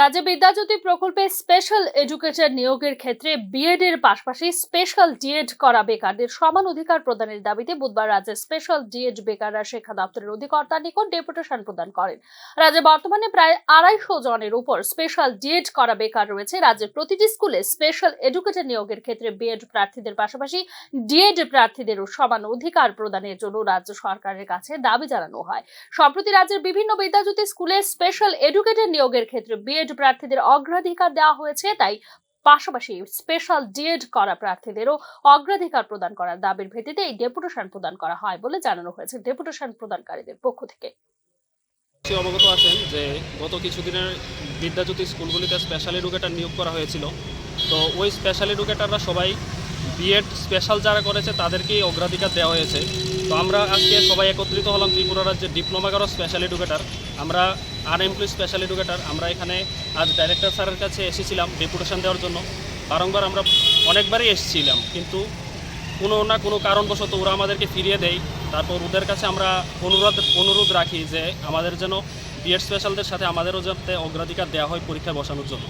রাজ্যে বিদ্যাজ্যোতি প্রকল্পে special educator নিয়োগের ক্ষেত্রে বিএড এর পাশাপাশি স্পেশাল ডিএড করা বেকারদের সমান অধিকার প্রদানের দাবিতে বুধবার রাজ্যের স্পেশাল ডিএড বেকাররা শিক্ষা দপ্তরের অধিকর্তার নিকট ডেপুটেশন প্রদান করেন। রাজ্যে বর্তমানে প্রায় 250 জনের উপর স্পেশাল ডিএড করা বেকার রয়েছে। রাজ্যের প্রতিটি স্কুলে স্পেশাল এডুকেটর নিয়োগের ক্ষেত্রে বিএড প্রার্থীদের পাশাপাশি ডিএড প্রার্থীদেরও সমান অধিকার প্রদানের জন্য রাজ্য সরকারের কাছে দাবি জানানো হয়। সম্প্রতি রাজ্যের বিভিন্ন বিদ্যাজ্যোতি স্কুলে স্পেশাল এডুকেটর নিয়োগের ক্ষেত্রে বিএড প্রার্থীদের অগ্রাধিকার দেওয়া হয়েছে, তাই পাশাপাশি স্পেশাল ডিএড করা প্রার্থীদেরও অগ্রাধিকার প্রদান করার দাবির ভিত্তিতে এই ডেপুটেশন প্রদান করা হয় বলে জানানো হয়েছে ডেপুটেশন প্রদানকারীদের পক্ষ থেকে। অবগত আছেন যে গত কিছুদিনের বিদ্যাজ্যোতি স্কুলগুলিতে স্পেশাল এডুকেটর নিয়োগ করা হয়েছিল। তো ওই স্পেশাল এডুকেটররা সবাই বিএড স্পেশাল যারা করেছে তাদেরকেই অগ্রাধিকার দেওয়া হয়েছে। তো আমরা আজকে সবাই একত্রিত হলাম ত্রিপুরা রাজ্যের ডিপ্লোমা করা স্পেশাল এডুকেটর, আমরা আনএমপ্লয়েড স্পেশাল এডুকেটর। আমরা এখানে আজ ডাইরেক্টর স্যারের কাছে এসেছিলাম ডেপুটেশন দেওয়ার জন্য। বারংবার আমরা অনেকবারই এসেছিলাম, কিন্তু কোনো না কোনো কারণবশত ওরা আমাদেরকে ফিরিয়ে দেয়। তারপর ওদের কাছে আমরা অনুরোধ রাখি যে আমাদের যেন বিএড স্পেশালদের সাথে আমাদেরও যাতে অগ্রাধিকার দেওয়া হয় পরীক্ষায় বসানোর জন্য।